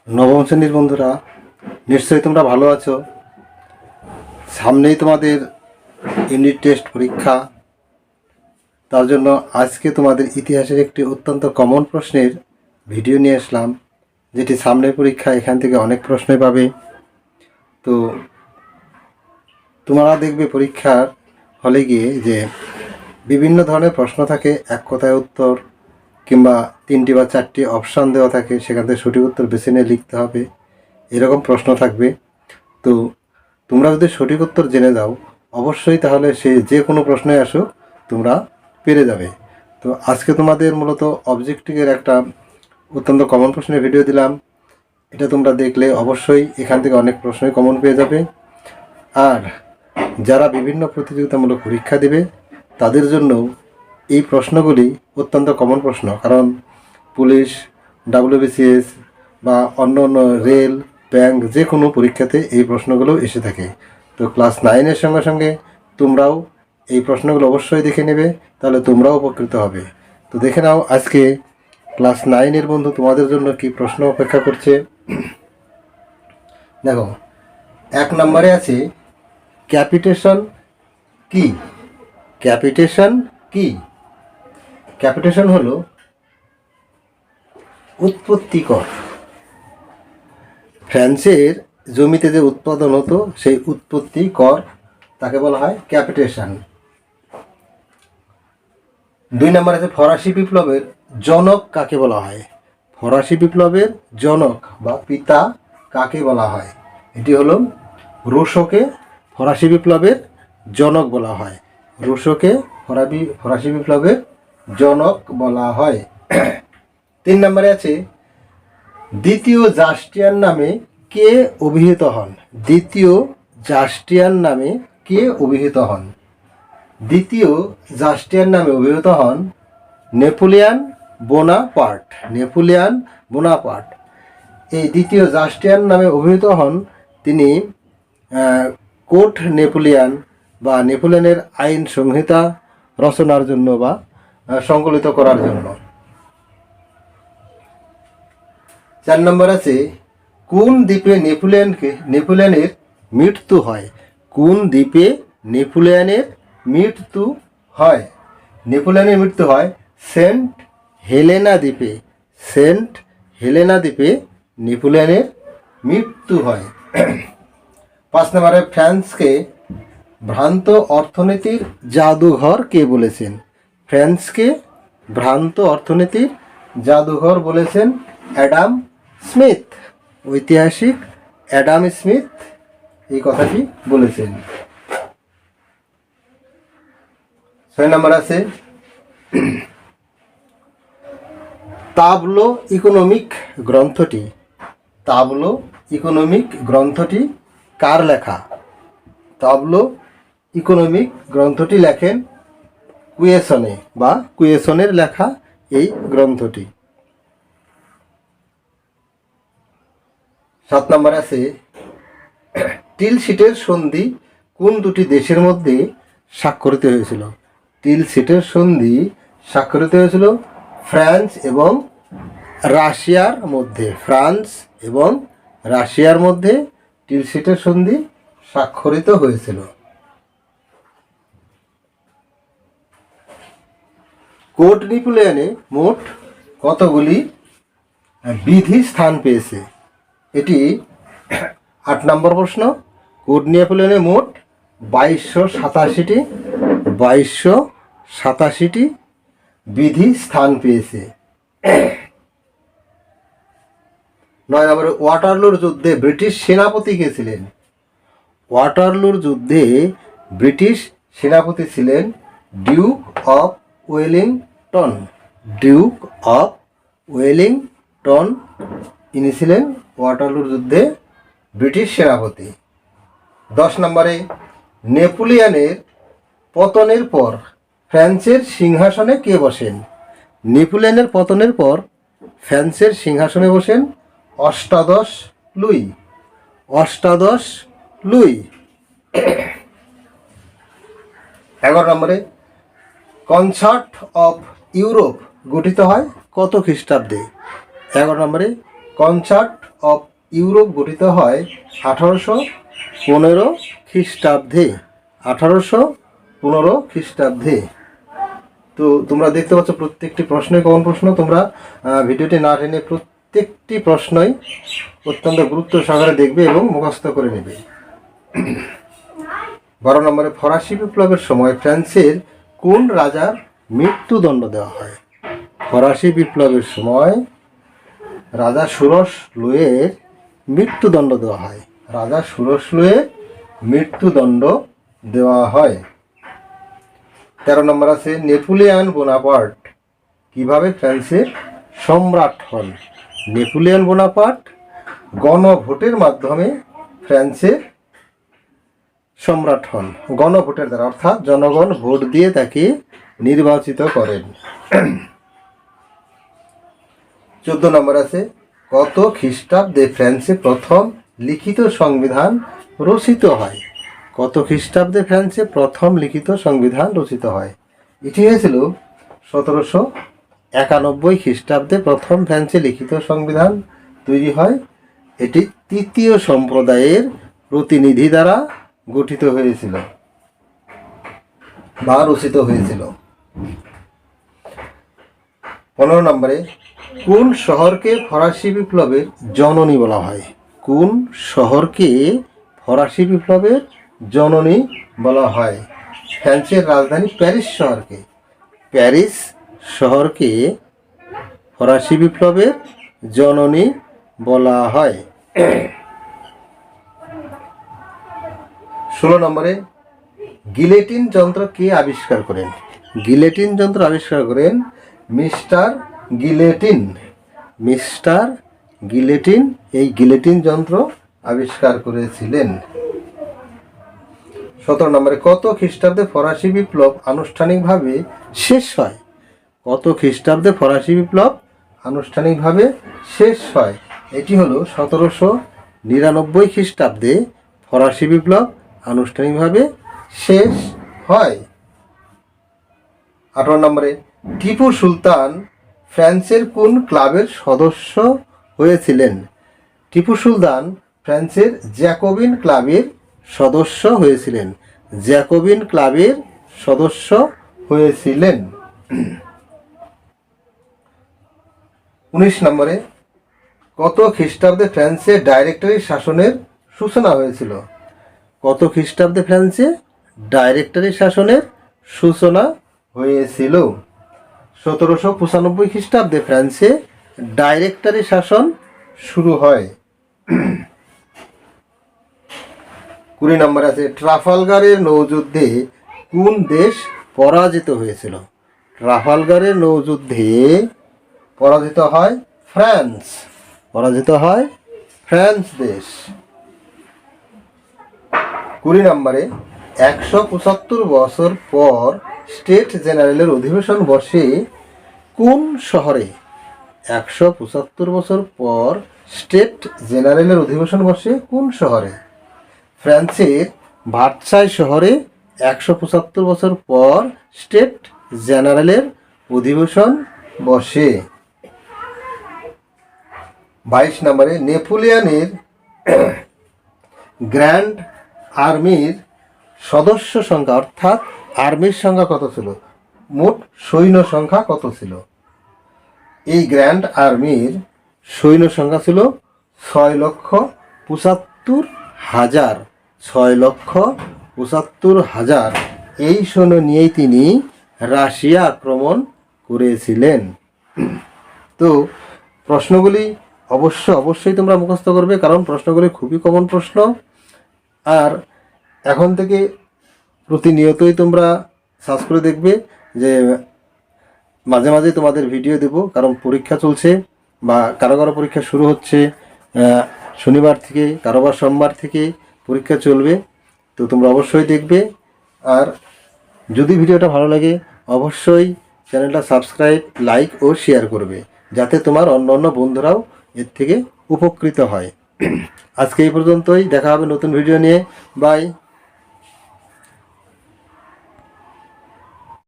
নবম শ্রেণীর বন্ধুরা, নিশ্চয়ই তোমরা ভালো আছো। সামনেই তোমাদের ইউনিট টেস্ট পরীক্ষা। তার জন্য আজকে তোমাদের ইতিহাসের একটি অত্যন্ত কমন প্রশ্নের ভিডিও নিয়ে আসলাম, যেটি সামনের পরীক্ষা এখান থেকে অনেক প্রশ্নই পাবে। তো তোমরা দেখবে পরীক্ষার হলে গিয়ে যে বিভিন্ন ধরনের প্রশ্ন থাকে, এক কথায় উত্তর কিংবা 3টি বা 4টি অপশান দেওয়া থাকে, সেখান থেকে সঠিক উত্তর বেছে নিয়ে লিখতে হবে, এরকম প্রশ্ন থাকবে। তো তোমরা যদি সঠিক উত্তর জেনে যাও অবশ্যই, তাহলে সে যে কোনো প্রশ্নে আসুক তোমরা পেরে যাবে। তো আজকে তোমাদের মূলত অবজেক্টিভের একটা অত্যন্ত কমন প্রশ্নের ভিডিও দিলাম। এটা তোমরা দেখলে অবশ্যই এখান থেকে অনেক প্রশ্নই কমন পেয়ে যাবে। আর যারা বিভিন্ন প্রতিযোগিতামূলক পরীক্ষা দেবে তাদের জন্য এই প্রশ্নগুলি অত্যন্ত কমন প্রশ্ন, কারণ পুলিশ, WBCS বা অন্য অন্য রেল, ব্যাংক, যে কোনো পরীক্ষাতে এই প্রশ্নগুলো এসে থাকে। তো ক্লাস 9-এর সঙ্গে সঙ্গে তোমরাও এই প্রশ্নগুলো অবশ্যই দেখে নেবে, তাহলে তোমরাও উপকৃত হবে। তো দেখে নাও আজকে ক্লাস 9-এর বন্ধু তোমাদের জন্য কি প্রশ্ন অপেক্ষা করছে। দেখো, 1 নম্বরে আছে ক্যাপিটেশন কি? ক্যাপিটেশন কি? ক্যাপিটেশন হলো উৎপত্তি কর। ফ্রান্সের জমিতে যে উৎপাদন হতো সেই উৎপত্তি কর, তাকে বলা হয় ক্যাপিটেশন। 2 নম্বর আছে ফরাসি বিপ্লবের জনক কাকে বলা হয়? ফরাসি বিপ্লবের জনক বা পিতা কাকে বলা হয়? এটি হলো রুশোকে ফরাসি বিপ্লবের জনক বলা হয়। রুশোকে ফরাসি বিপ্লবের জনক বলা হয়। 3 নম্বরে আছে দ্বিতীয় জাস্টিয়ান নামে কে অভিহিত হন? দ্বিতীয় জাস্টিয়ান নামে কে অভিহিত হন? দ্বিতীয় জাস্টিয়ান নামে অভিহিত হন নেপোলিয়ান বোনাপার্ট। নেপোলিয়ান বোনাপার্ট এই দ্বিতীয় জাস্টিয়ান নামে অভিহিত হন। তিনি কোড নেপোলিয়ান বা নেপোলিয়নের আইন সংহিতা রচনার জন্য বা সংকলিত করার জন্য। 4 নম্বর আছে কোন দ্বীপে নেপোলিয়নের মৃত্যু হয়? কোন দ্বীপে নেপোলিয়নের মৃত্যু হয়? নেপোলিয়নের মৃত্যু হয় সেন্ট হেলেনা দ্বীপে। সেন্ট হেলেনা দ্বীপে নেপোলিয়নের মৃত্যু হয়। 5 নম্বরে ফ্রান্সকে ভ্রান্ত অর্থনীতির জাদুঘর কে বলেছেন? ফ্রান্সকে ভ্রান্ত অর্থনীতির জাদুঘর বলেছেন অ্যাডাম স্মিথ। ঐতিহাসিক অ্যাডাম স্মিথ এই কথাটি বলেছেন। 6 নম্বর আছে তাবলো ইকোনমিক গ্রন্থটি। তাবলো ইকোনমিক গ্রন্থটি কার লেখা? তাবলো ইকোনমিক গ্রন্থটি লেখেন কুয়েসনে বা কুয়েসনের লেখা এই গ্রন্থটি। 7 নম্বর আছে টিলসিটের সন্ধি কোন দুটি দেশের মধ্যে স্বাক্ষরিত হয়েছিল? টিলসিটের সন্ধি স্বাক্ষরিত হয়েছিল ফ্রান্স এবং রাশিয়ার মধ্যে। ফ্রান্স এবং রাশিয়ার মধ্যে টিলসিটের সন্ধি স্বাক্ষরিত হয়েছিল। কোড নেপোলিয়নে মোট কতগুলি বিধি স্থান পেয়েছে? এটি 8 নম্বর প্রশ্ন। কোড নেপোলিয়নে মোট 2287টি বিধি স্থান পেয়েছে। 9 নম্বরে ওয়াটারলুর যুদ্ধে ব্রিটিশ সেনাপতি কে ছিলেন? ওয়াটারলুর যুদ্ধে ব্রিটিশ সেনাপতি ছিলেন Duke of Wellington. Duke of Wellington ইনি ছিলেন ওয়াটারলুর যুদ্ধে ব্রিটিশ সেনাপতি। 10 নম্বরে নেপোলিয়নের পতনের পর ফ্রান্সের সিংহাসনে কে বসেন? নেপোলিয়নের পতনের পর ফ্রান্সের সিংহাসনে বসেন অষ্টাদশ লুই। অষ্টাদশ লুই। 11 নম্বরে কনসার্ট অফ ইউরোপ গঠিত হয় কত খ্রিস্টাব্দে? 11 নম্বরে কনসার্ট অফ ইউরোপ গঠিত হয় 1815 খ্রিস্টাব্দে। 1815 খ্রিস্টাব্দে। তো তোমরা দেখতে পাচ্ছ প্রত্যেকটি প্রশ্নই কমন প্রশ্ন। তোমরা ভিডিওটি না টেনে প্রত্যেকটি প্রশ্নই অত্যন্ত গুরুত্ব সহকারে দেখবে এবং মুখস্থ করে নেবে। 12 নম্বরে ফরাসি বিপ্লবের সময় ফ্রান্সের কোন রাজার মৃত্যুদণ্ড দেওয়া হয়? ফরাসি বিপ্লবের সময় রাজা ষোড়শ লুইয়ের মৃত্যুদণ্ড দেওয়া হয়। রাজা ষোড়শ লুইয়ের মৃত্যুদণ্ড দেওয়া হয়। 13 নম্বর আছে নেপোলিয়ন বোনাপার্ট কিভাবে ফ্রান্সের সম্রাট হন? নেপোলিয়ন বোনাপার্ট গণভোটের মাধ্যমে ফ্রান্সের সম্রাট হন। গণভোটের দ্বারা, অর্থাৎ জনগণ ভোট দিয়ে তাকে নির্বাচিত করেন। 14 নম্বর আছে কত খ্রিস্টাব্দে ফ্রান্সে প্রথম লিখিত সংবিধান রচিত হয়? কত খ্রিস্টাব্দে ফ্রান্সে প্রথম লিখিত সংবিধান রচিত হয়? এটি হয়েছিল 1791 খ্রিস্টাব্দে প্রথম ফ্রান্সে লিখিত সংবিধান তৈরি হয়। এটি তৃতীয় সম্প্রদায়ের প্রতিনিধি দ্বারা গঠিত হয়েছিল বা রচিত হয়েছিল। 15 নম্বরে কোন শহরকে ফরাসি বিপ্লবের জননী বলা হয়? কোন শহরকে ফরাসি বিপ্লবের জননী বলা হয়? ফ্রান্সের রাজধানী প্যারিস শহরকে। প্যারিস শহরকে ফরাসি বিপ্লবের জননী বলা হয়। 16 নম্বরে গিলেটিন যন্ত্র কে আবিষ্কার করেন? গিলেটিন যন্ত্র আবিষ্কার করেন মিস্টার গিলেটিন। মিস্টার গিলেটিন এই গিলেটিন যন্ত্র আবিষ্কার করেছিলেন। 17 নম্বরে কত খ্রিস্টাব্দে ফরাসি বিপ্লব আনুষ্ঠানিকভাবে শেষ হয়? কত খ্রিস্টাব্দে ফরাসি বিপ্লব আনুষ্ঠানিকভাবে শেষ হয়? এটি হলো 1799 খ্রিস্টাব্দে ফরাসি বিপ্লব আনুষ্ঠানিকভাবে শেষ হয়। 18 নম্বরে টিপু সুলতান ফ্রান্সের কোন ক্লাবের সদস্য হয়েছিলেন? টিপু সুলতান ফ্রান্সের জ্যাকোবিন ক্লাবের সদস্য হয়েছিলেন। জ্যাকোবিন ক্লাবের সদস্য হয়েছিলেন। 19 নম্বরে কত খ্রিস্টাব্দে ফ্রান্সে ডাইরেক্টরি শাসনের সূচনা হয়েছিল? কত খ্রিস্টাব্দে ফ্রান্সে ডাইরেক্টরি শাসনের সূচনা হয়েছিল? 1795 খ্রিস্টাব্দে ফ্রান্সে ডাইরেক্টরি শাসন শুরু হয়। 20 নম্বর আছে ট্রাফালগারের নৌযুদ্ধে কোন দেশ পরাজিত হয়েছিল? ট্রাফালগারের নৌযুদ্ধে পরাজিত হয় ফ্রান্স। পরাজিত হয় ফ্রান্স দেশ। 20 নম্বরে 175 বছর পর স্টেট জেনারেলের অধিবেশন বসে কোন শহরে? 175 বছর পর স্টেট জেনারেলের অধিবেশন বসে কোন শহরে? ফ্রান্সের ভার্সাই শহরে 175 বছর পর স্টেট জেনারেলের অধিবেশন বসে। 22 নম্বরে নেপোলিয়নের গ্র্যান্ড আর্মির সদস্য সংখ্যা, অর্থাৎ আর্মির সংখ্যা কত ছিল? মোট সৈন্য সংখ্যা কত ছিল? এই গ্র্যান্ড আর্মির সৈন্য সংখ্যা ছিল 6,75,000। 6,75,000 এই সৈন্য নিয়েই তিনি রাশিয়া আক্রমণ করেছিলেন। তো প্রশ্নগুলি অবশ্যই তোমরা মুখস্থ করবে, কারণ প্রশ্নগুলি খুবই কমন প্রশ্ন। আর এখন থেকে প্রতিনিয়তই তোমরা সার্চ করে দেখবে যে মাঝে মাঝে তোমাদের ভিডিও দেব, কারণ পরীক্ষা চলছে বা কারো কারো পরীক্ষা শুরু হচ্ছে শনিবার থেকে, কারোবার সোমবার থেকে পরীক্ষা চলবে। তো তোমরা অবশ্যই দেখবে। আর যদি ভিডিওটা ভালো লাগে অবশ্যই চ্যানেলটা সাবস্ক্রাইব, লাইক ও শেয়ার করবে, যাতে তোমার অন্য বন্ধুরাও এর থেকে উপকৃত হয়। আজকে এই পর্যন্তই, দেখা হবে নতুন ভিডিও নিয়ে। বাই।